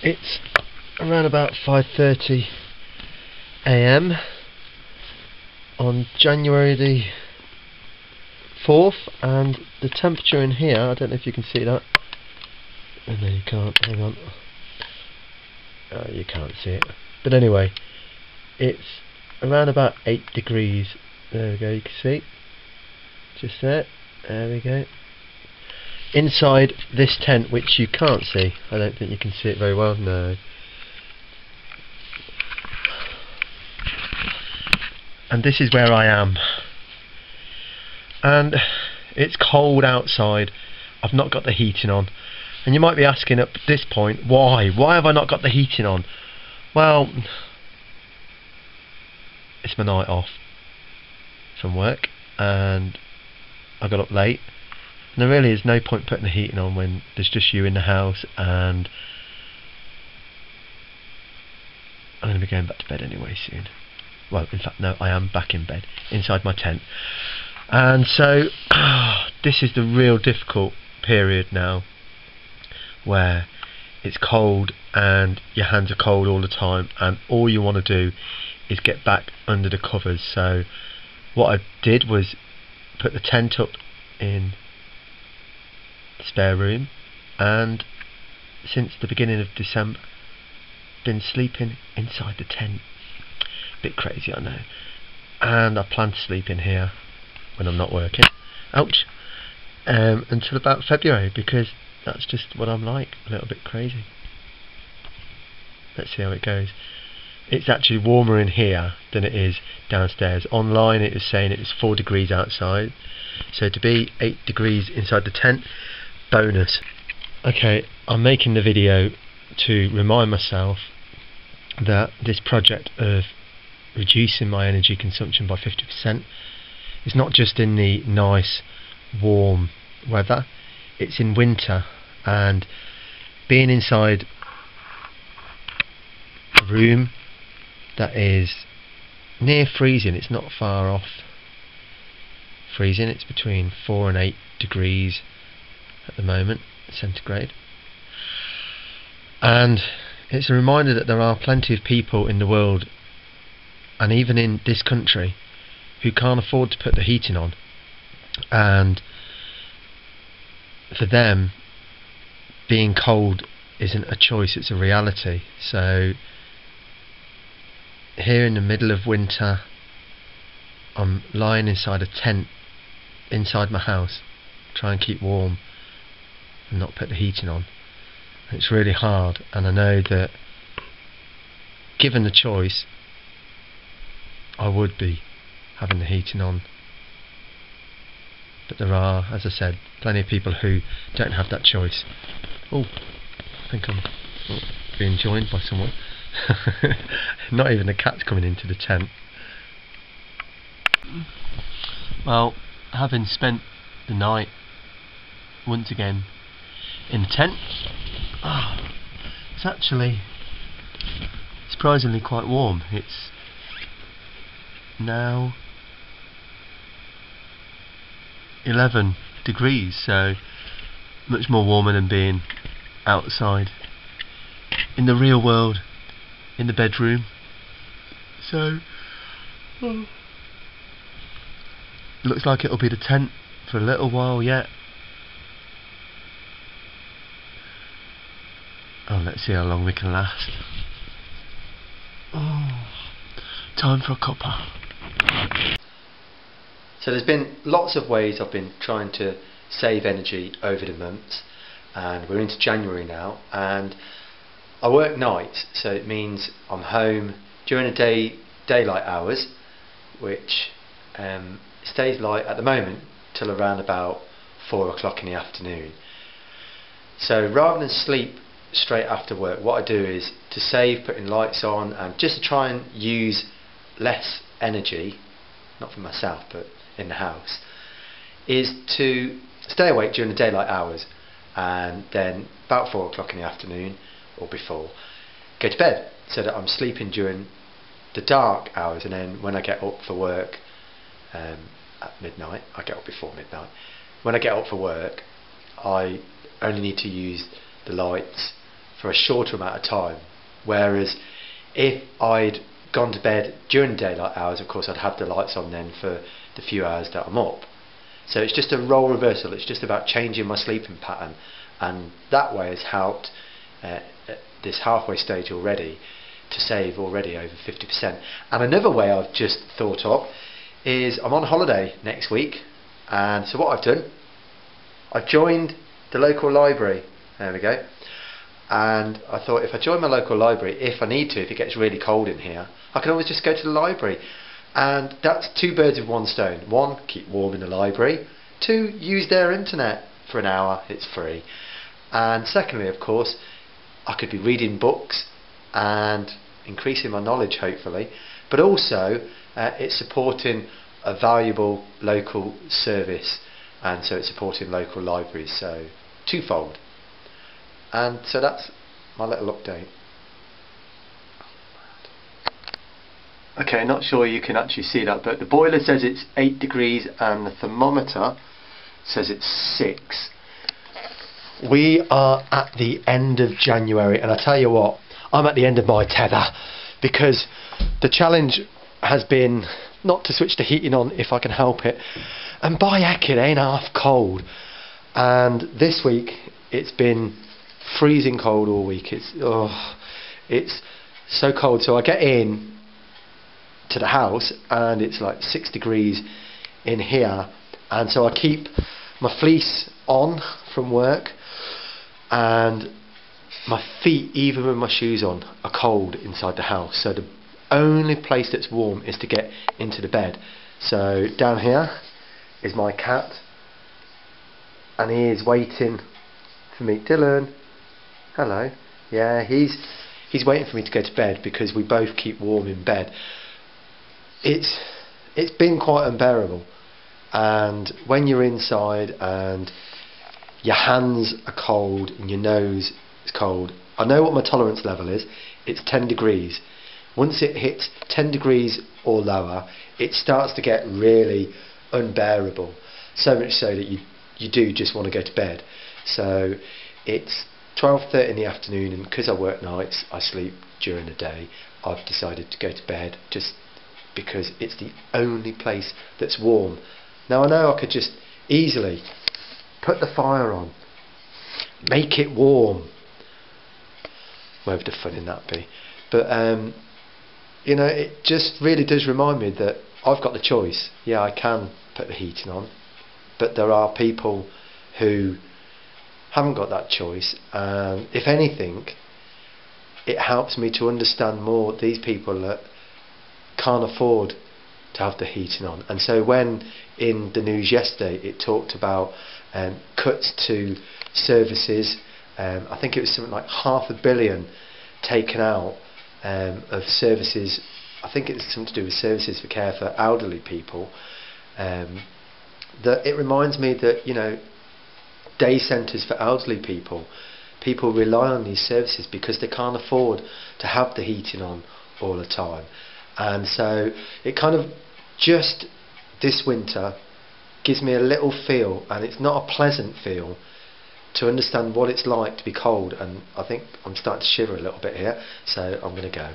It's around about 5:30 AM on January the 4th, and the temperature in here, I don't know if you can see that. Oh, no, you can't. Hang on. Oh, you can't see it. But anyway, it's around about 8 degrees. There we go, you can see. Just there. There we go. Inside this tent, which you can't see. I don't think you can see it very well. No. And this is where I am. And it's cold outside. I've not got the heating on. And you might be asking at this point, why? Why have I not got the heating on? Well, it's my night off from work, and I got up late. And there really is no point putting the heating on when there's just you in the house, and I'm going to be going back to bed anyway soon. Well, in fact, no, I am back in bed, inside my tent. And so, this is the real difficult period now, where it's cold and your hands are cold all the time, and all you want to do is get back under the covers. So what I did was put the tent up in the spare room, and since the beginning of December been sleeping inside the tent. Bit crazy, I know. And I plan to sleep in here when I'm not working, ouch, until about February, because that's just what I'm like, a little bit crazy. Let's see how it goes. It's actually warmer in here than it is downstairs. Online it was saying it was 4 degrees outside, so to be 8 degrees inside the tent, bonus. Okay, I'm making the video to remind myself that this project of reducing my energy consumption by 50% is not just in the nice warm weather, it's in winter. And being inside a room that is near freezing, it's not far off freezing, it's between 4 and 8 degrees at the moment, centigrade. And it's a reminder that there are plenty of people in the world, and even in this country, who can't afford to put the heating on, and for them being cold isn't a choice, it's a reality. So here in the middle of winter, I'm lying inside a tent inside my house, try and keep warm and not put the heating on. It's really hard, and I know that given the choice I would be having the heating on, but there are, as I said, plenty of people who don't have that choice. Oh, I think I'm being joined by someone. Not even the cat's coming into the tent. Well, having spent the night once again in the tent, it's actually surprisingly quite warm. It's now 11 degrees, so much more warmer than being outside in the real world, in the bedroom. So looks like it'll be the tent for a little while yet. Oh, let's see how long we can last. Oh, time for a cuppa. So there's been lots of ways I've been trying to save energy over the months, and we're into January now, and I work nights, so it means I'm home during the daylight hours, which stays light at the moment till around about 4 o'clock in the afternoon. So rather than sleep straight after work, what I do is to save putting lights on, and just to try and use less energy, not for myself but in the house, is to stay awake during the daylight hours, and then about 4 o'clock in the afternoon or before, go to bed, so that I'm sleeping during the dark hours, and then when I get up for work at midnight, I get up before midnight, when I get up for work I only need to use the lights for a shorter amount of time. Whereas if I'd gone to bed during daylight hours, of course I'd have the lights on then for the few hours that I'm up. So it's just a role reversal. It's just about changing my sleeping pattern, and that way has helped at this halfway stage already to save already over 50%. And another way I've just thought of is I'm on holiday next week, and so what I've done, I've joined the local library. There we go. And I thought, if I join my local library, if I need to, if it gets really cold in here, I can always just go to the library. And that's two birds with one stone. One, keep warm in the library. Two, use their internet for an hour, it's free. And secondly, of course, I could be reading books and increasing my knowledge, hopefully, but also it's supporting a valuable local service, and so it's supporting local libraries, so twofold. And so that's my little update. Okay, not sure you can actually see that, but the boiler says it's 8 degrees and the thermometer says it's 6. We are at the end of January, and I tell you what, I'm at the end of my tether, because the challenge has been not to switch the heating on if I can help it, and by heck it ain't half cold. And this week it's been freezing cold all week. It's so cold, so I get in to the house and it's like 6 degrees in here, and so I keep my fleece on from work, and my feet, even with my shoes on, are cold inside the house. So the only place that's warm is to get into the bed. So down here is my cat, and he is waiting for me. Dylan, hello. Yeah, he's waiting for me to go to bed because we both keep warm in bed. It's been quite unbearable, and when you're inside and your hands are cold and your nose is cold, I know what my tolerance level is. It's 10 degrees. Once it hits 10 degrees or lower, it starts to get really unbearable, so much so that you do just want to go to bed. So it's 12:30 in the afternoon, and because I work nights, I sleep during the day. I've decided to go to bed just because it's the only place that's warm. Now I know I could just easily put the fire on, make it warm. Where would the fun in that be? But you know, it just really does remind me that I've got the choice. Yeah, I can put the heating on, but there are people who haven't got that choice. If anything, it helps me to understand more these people that can't afford to have the heating on. And so when in the news yesterday it talked about cuts to services, I think it was something like £500 million taken out of services. I think it's something to do with services for care for elderly people. That it reminds me that, you know, day centres for elderly people rely on these services because they can't afford to have the heating on all the time. And so it kind of just this winter gives me a little feel, and it's not a pleasant feel, to understand what it's like to be cold. And I think I'm starting to shiver a little bit here, so I'm going to go.